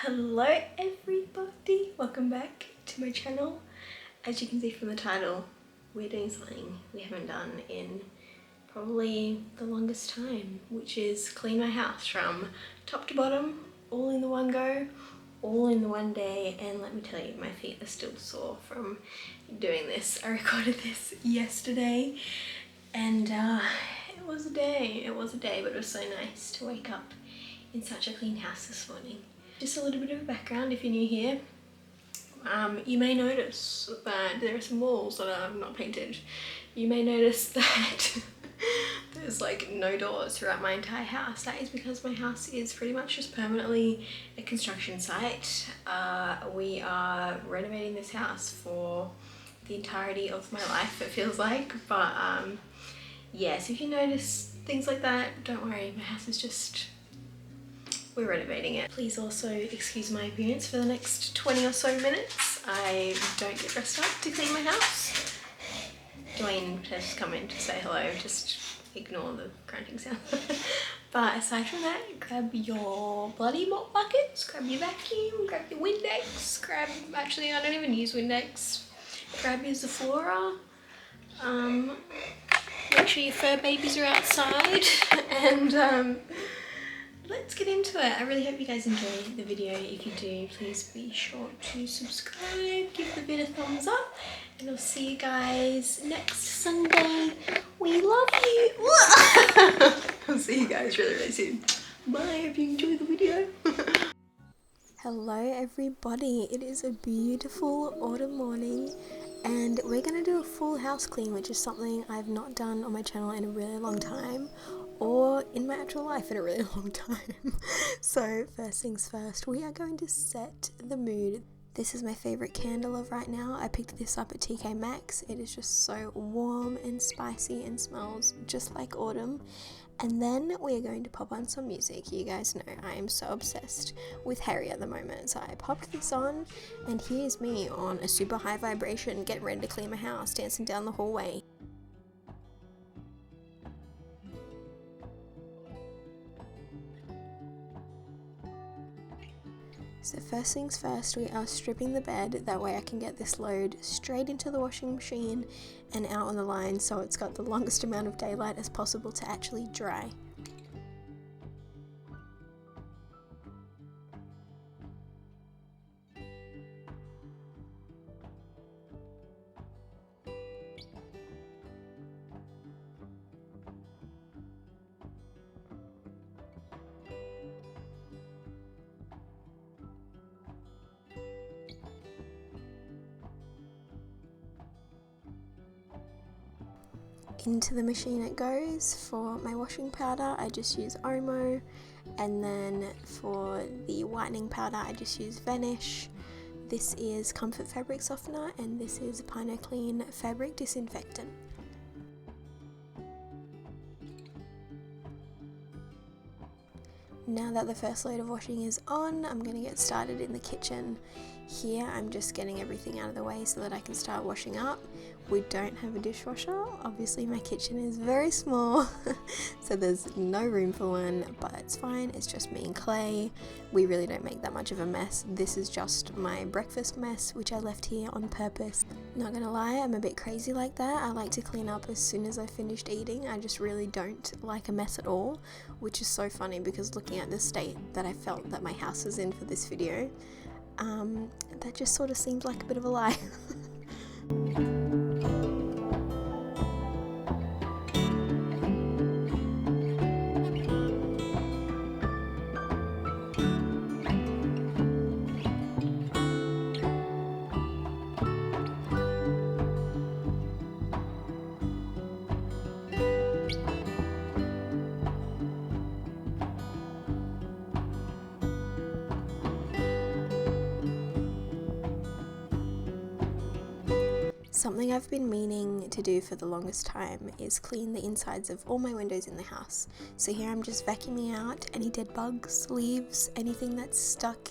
Hello everybody, welcome back to my channel. As you can see from the title, we're doing something we haven't done in probably the longest time, which is clean my house from top to bottom, all in the one go, all in the one day. And let me tell you, my feet are still sore from doing this. I recorded this yesterday and it was a day, but it was so nice to wake up in such a clean house this morning. Just a little bit of a background if you're new here. You may notice that there are some walls that are not painted. You may notice that there's like no doors throughout my entire house. That is because my house is pretty much just permanently a construction site. We are renovating this house for the entirety of my life, it feels like. But yeah, so if you notice things like that, don't worry, my house is just, we're renovating it. Please also excuse my appearance for the next 20 or so minutes. I don't get dressed up to clean my house. Dwayne has come in to say hello, just ignore the grunting sound. But aside from that, grab your bloody mop buckets, grab your vacuum, grab your Windex, actually I don't even use Windex, grab your Sephora, make sure your fur babies are outside, and let's get into it. I really hope you guys enjoy the video. If you do, please be sure to subscribe, give the video a thumbs up, and I'll see you guys next Sunday. We love you. I'll see you guys really soon. Bye, hope you enjoy the video. Hello everybody, it is a beautiful autumn morning and we're going to do a full house clean, which is something I've not done on my channel in a really long time, or in my actual life in a really long time. So first things first, we are going to set the mood. This is my favorite candle of right now. I picked this up at TK Maxx. It is just so warm and spicy and smells just like autumn. And then we are going to pop on some music. You guys know I am so obsessed with Harry at the moment. So I popped this on and here's me on a super high vibration, getting ready to clean my house, dancing down the hallway. So first things first, we are stripping the bed, that way I can get this load straight into the washing machine and out on the line so it's got the longest amount of daylight as possible to actually dry. Into the machine it goes. For my washing powder I just use Omo, and then for the whitening powder I just use Vanish. This is Comfort Fabric Softener and this is Pino Clean Fabric Disinfectant. Now that the first load of washing is on, I'm going to get started in the kitchen. Here I'm just getting everything out of the way so that I can start washing up. We don't have a dishwasher. Obviously my kitchen is very small, so there's no room for one, but it's fine. It's just me and Clay. We really don't make that much of a mess. This is just my breakfast mess, which I left here on purpose. Not gonna lie, I'm a bit crazy like that. I like to clean up as soon as I finished eating. I just really don't like a mess at all, which is so funny because looking at the state that I felt that my house is in for this video, that just sort of seems like a bit of a lie. Something I've been meaning to do for the longest time is clean the insides of all my windows in the house. So here I'm just vacuuming out any dead bugs, leaves, anything that's stuck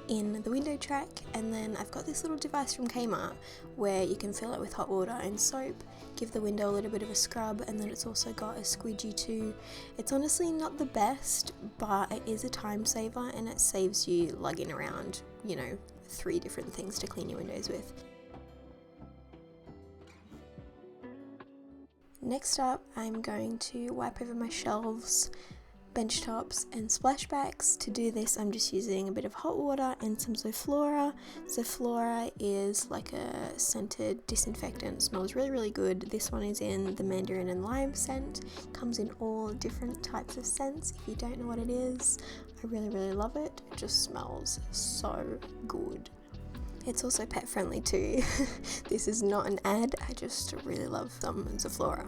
in the window track, and then I've got this little device from Kmart where you can fill it with hot water and soap, give the window a little bit of a scrub, and then it's also got a squeegee too. It's honestly not the best, but it is a time saver and it saves you lugging around, you know, 3 different things to clean your windows with. Next up, I'm going to wipe over my shelves, bench tops and splashbacks. To do this, I'm just using a bit of hot water and some Zoflora. Zoflora is like a scented disinfectant, smells really, really good. This one is in the mandarin and lime scent, comes in all different types of scents. If you don't know what it is, I really, really love it. It just smells so good. It's also pet friendly too. This is not an ad, I just really love some Zoflora.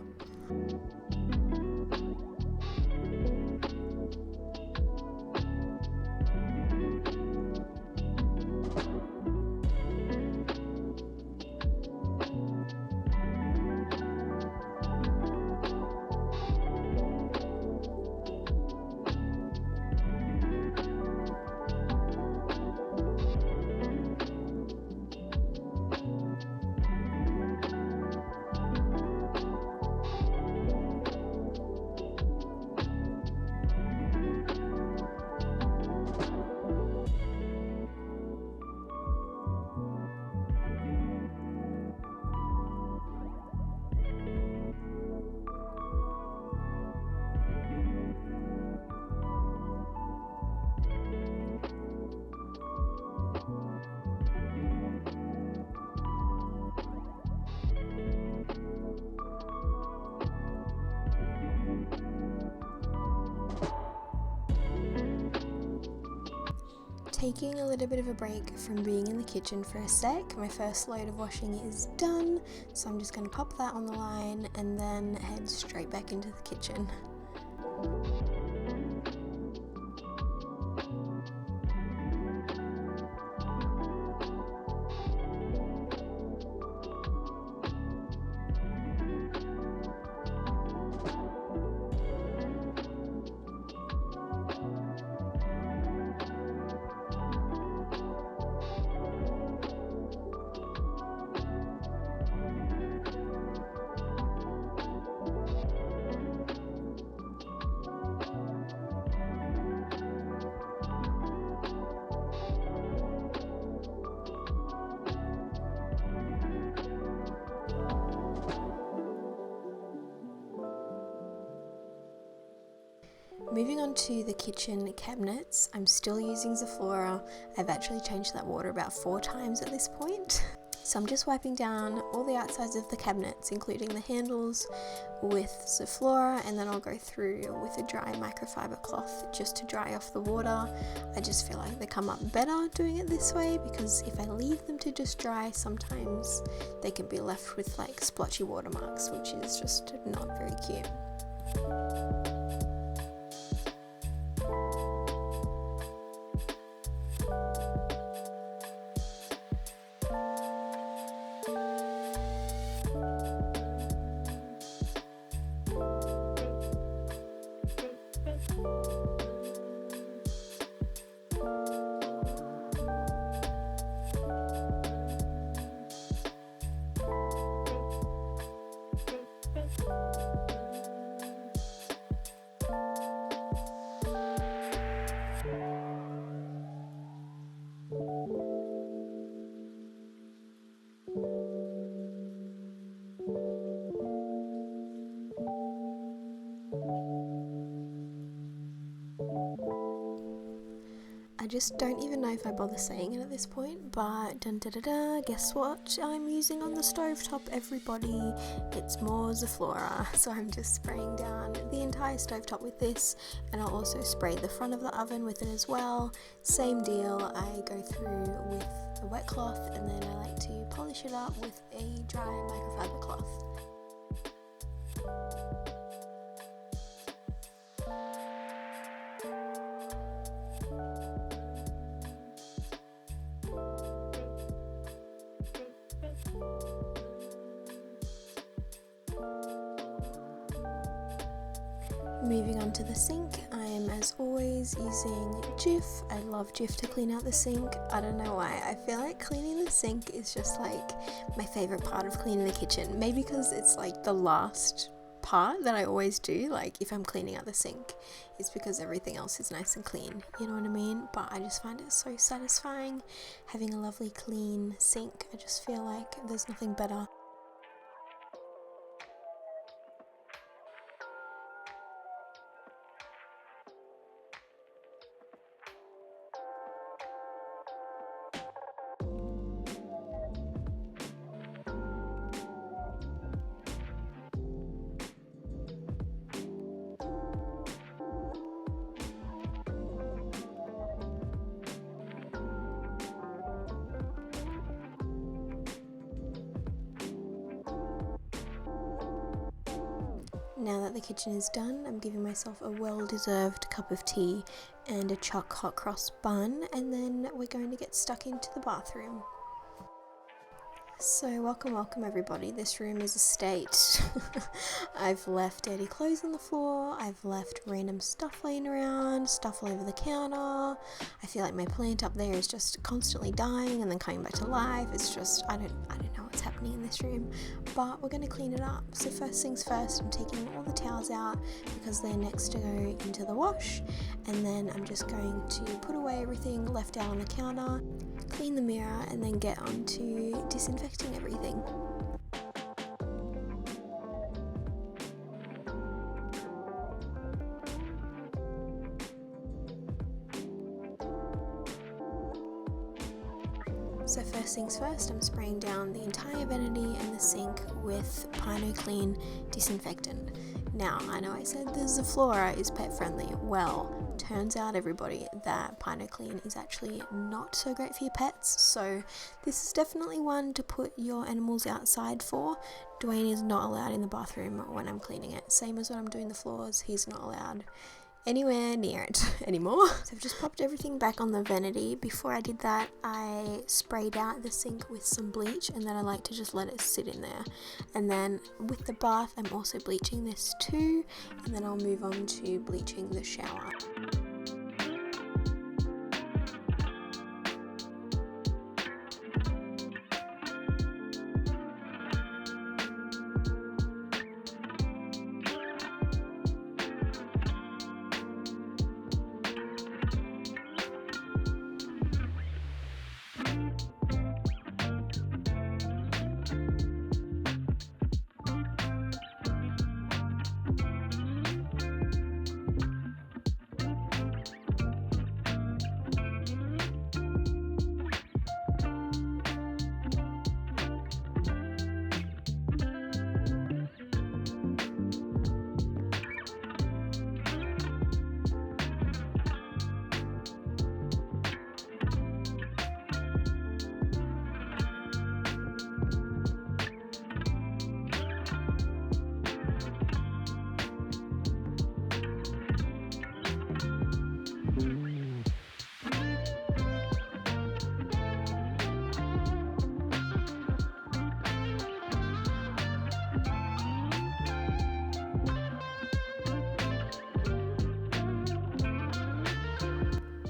Taking a little bit of a break from being in the kitchen for a sec. My first load of washing is done, so I'm just going to pop that on the line and then head straight back into the kitchen. Moving on to the kitchen cabinets, I'm still using Zoflora. I've actually changed that water about 4 times at this point. So I'm just wiping down all the outsides of the cabinets, including the handles, with Zoflora, and then I'll go through with a dry microfiber cloth just to dry off the water. I just feel like they come up better doing it this way, because if I leave them to just dry, sometimes they can be left with like splotchy watermarks, which is just not very cute. I just don't even know if I bother saying it at this point, but guess what I'm using on the stovetop, everybody? It's more Zoflora. So I'm just spraying down the entire stovetop with this, and I'll also spray the front of the oven with it as well. Same deal, I go through with a wet cloth and then I like to polish it up with a dry microfiber cloth. Moving on to the sink, I am as as always, using Jif. I love Jif to clean out the sink. I don't know why. I feel like cleaning the sink is just like my favorite part of cleaning the kitchen. Maybe because it's like the last part that I always do, like if I'm cleaning out the sink. It's because everything else is nice and clean, you know what I mean? But I just find it so satisfying having a lovely clean sink. I just feel like there's nothing better. Now that the kitchen is done, I'm giving myself a well-deserved cup of tea and a choc hot cross bun, and then we're going to get stuck into the bathroom. So welcome everybody. This room is a state. I've left dirty clothes on the floor, I've left random stuff laying around, stuff all over the counter. I feel like my plant up there is just constantly dying and then coming back to life. It's just, I don't know what's happening in this room, but we're going to clean it up. So first things first, I'm taking all the towels out because they're next to go into the wash, and then I'm just going to put away everything left out on the counter, clean the mirror, and then get on to disinfecting everything. So first things first, I'm spraying down the entire vanity and the sink with Pino Clean disinfectant. Now, I know I said the Zaflora is pet friendly. Well, turns out everybody that Pino Clean is actually not so great for your pets, so this is definitely one to put your animals outside for. Dwayne is not allowed in the bathroom when I'm cleaning it. Same as when I'm doing the floors, he's not allowed anywhere near it anymore. So I've just popped everything back on the vanity. Before I did that, I sprayed out the sink with some bleach, and then I like to just let it sit in there. And then with the bath, I'm also bleaching this too, and then I'll move on to bleaching the shower.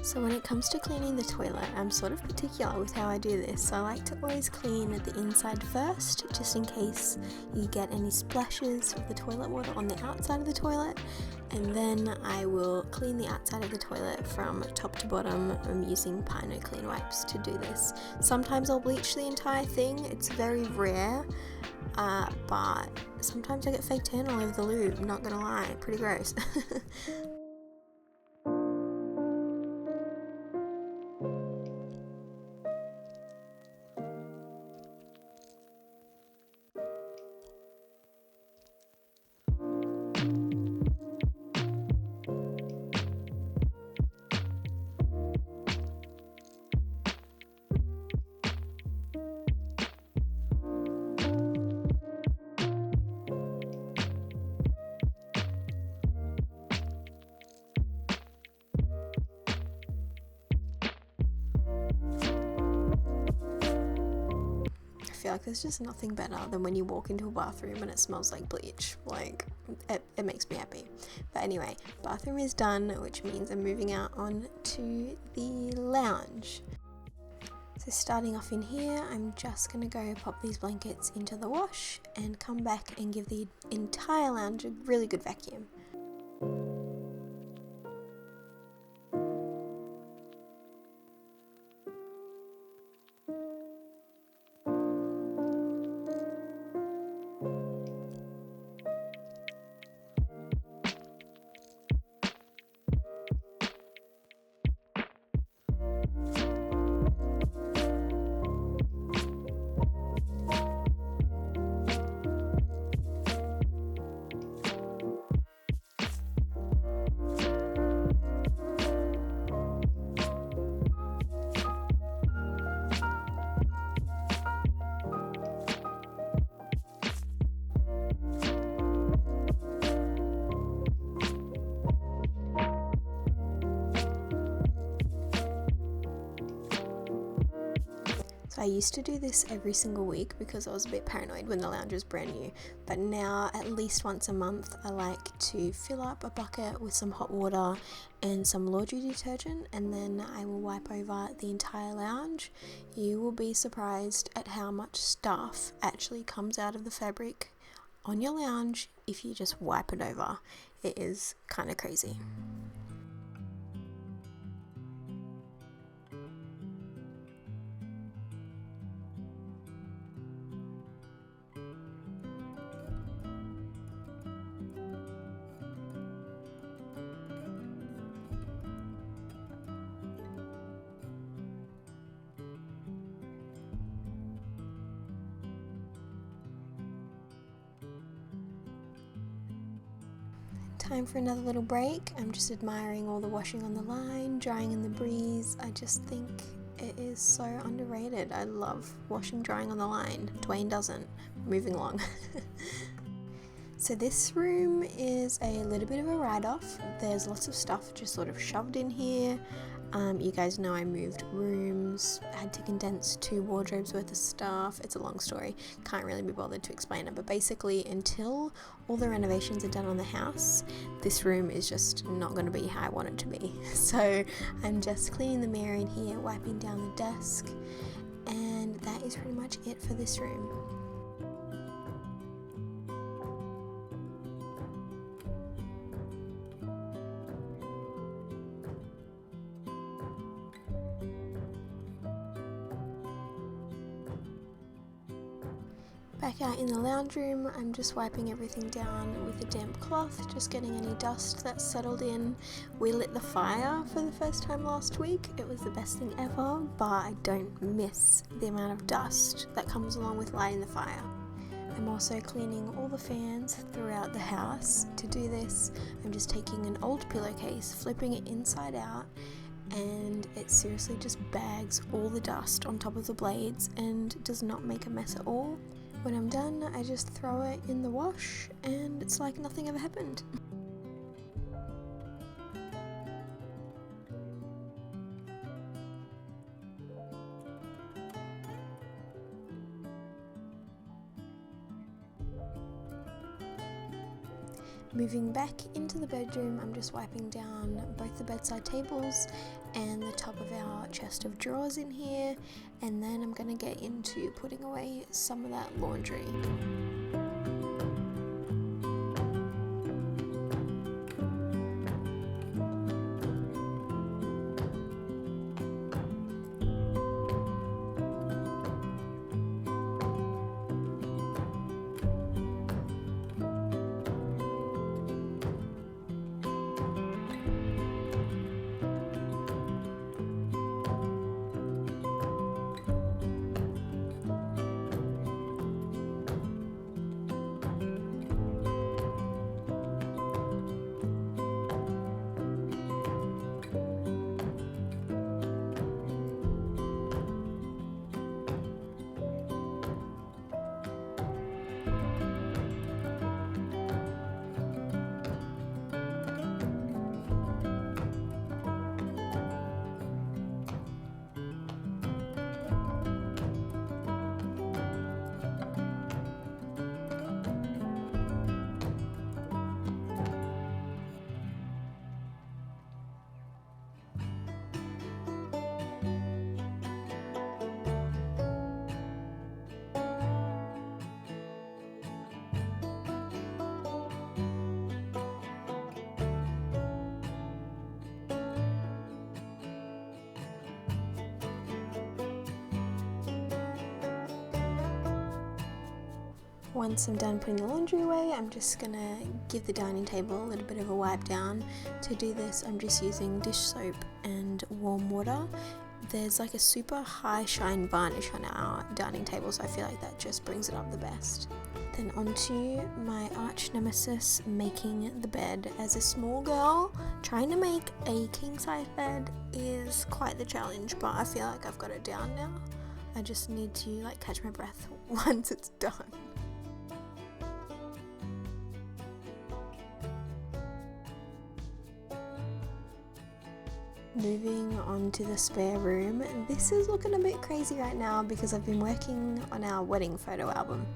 So when it comes to cleaning the toilet, I'm sort of particular with how I do this. So I like to always clean the inside first, just in case you get any splashes of the toilet water on the outside of the toilet. And then I will clean the outside of the toilet from top to bottom. I'm using Pino Clean wipes to do this. Sometimes I'll bleach the entire thing. It's very rare, but sometimes I get fake tan all over the lube, not gonna lie, pretty gross. feel like there's just nothing better than when you walk into a bathroom and it smells like bleach. Like, it makes me happy. But anyway, bathroom is done, which means I'm moving out on to the lounge. So starting off in here, I'm just going to go pop these blankets into the wash and come back and give the entire lounge a really good vacuum. I used to do this every single week because I was a bit paranoid when the lounge was brand new, but now at least once a month I like to fill up a bucket with some hot water and some laundry detergent, and then I will wipe over the entire lounge. You will be surprised at how much stuff actually comes out of the fabric on your lounge if you just wipe it over. It is kind of crazy. Time for another little break. I'm just admiring all the washing on the line, drying in the breeze. I just think it is so underrated. I love washing, drying on the line. Dwayne doesn't. Moving along. So this room is a little bit of a write-off. There's lots of stuff just sort of shoved in here. You guys know I moved rooms, had to condense 2 wardrobes worth of stuff. It's a long story, can't really be bothered to explain it, but basically until all the renovations are done on the house, this room is just not going to be how I want it to be. So I'm just cleaning the mirror in here, wiping down the desk, and that is pretty much it for this room. Back out in the lounge room, I'm just wiping everything down with a damp cloth, just getting any dust that's settled in. We lit the fire for the first time last week. It was the best thing ever, but I don't miss the amount of dust that comes along with lighting the fire. I'm also cleaning all the fans throughout the house. To do this, I'm just taking an old pillowcase, flipping it inside out, and it seriously just bags all the dust on top of the blades and does not make a mess at all. When I'm done, I just throw it in the wash and it's like nothing ever happened. Moving back into the bedroom, I'm just wiping down both the bedside tables and the top of our chest of drawers in here, and then I'm going to get into putting away some of that laundry. Once I'm done putting the laundry away, I'm just gonna give the dining table a little bit of a wipe down. To do this, I'm just using dish soap and warm water. There's like a super high shine varnish on our dining table, so I feel like that just brings it up the best. Then onto my arch nemesis, making the bed. As a small girl, trying to make a king size bed is quite the challenge, but I feel like I've got it down now. I just need to like catch my breath once it's done. Moving on to the spare room. This is looking a bit crazy right now because I've been working on our wedding photo album.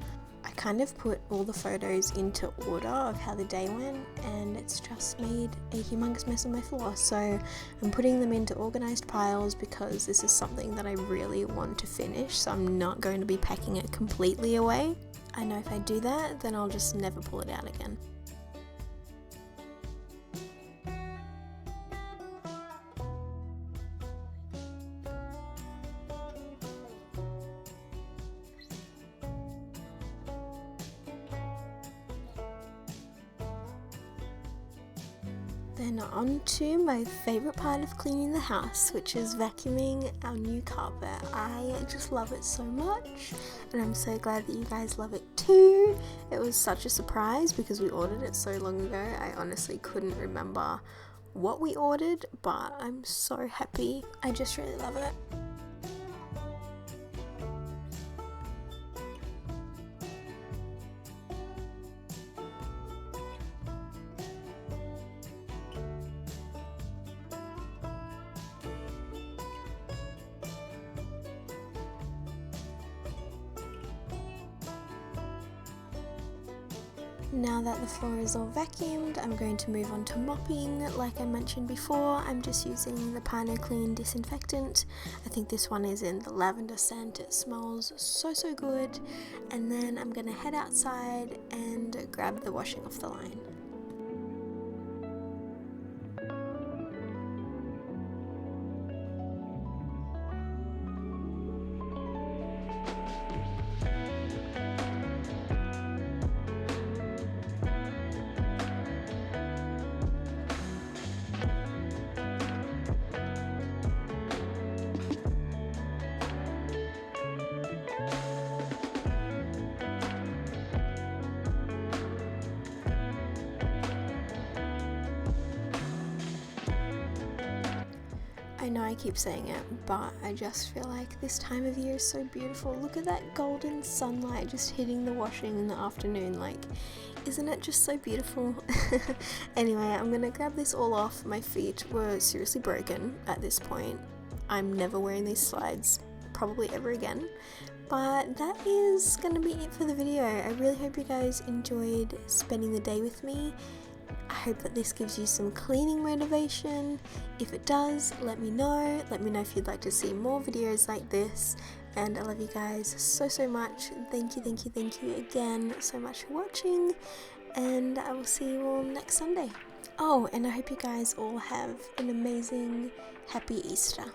I kind of put all the photos into order of how the day went, and it's just made a humongous mess on my floor. So I'm putting them into organized piles because this is something that I really want to finish, so I'm not going to be packing it completely away. I know if I do that, then I'll just never pull it out again. Then on to my favourite part of cleaning the house, which is vacuuming our new carpet. I just love it so much, and I'm so glad that you guys love it too. It was such a surprise because we ordered it so long ago. I honestly couldn't remember what we ordered, but I'm so happy. I just really love it. Now that the floor is all vacuumed, I'm going to move on to mopping. Like I mentioned before, I'm just using the Pino Clean disinfectant. I think this one is in the lavender scent. It smells so good. And then I'm going to head outside and grab the washing off the line. I know I keep saying it, but I just feel like this time of year is so beautiful. Look at that golden sunlight just hitting the washing in the afternoon. Like, isn't it just so beautiful? Anyway, I'm gonna grab this all off. My feet were seriously broken at this point. I'm never wearing these slides, probably ever again. But that is gonna be it for the video. I really hope you guys enjoyed spending the day with me. I hope that this gives you some cleaning motivation. If it does, let me know. Let me know if you'd like to see more videos like this. And I love you guys so much. Thank you again so much for watching. And I will see you all next Sunday. Oh, and I hope you guys all have an amazing, happy Easter.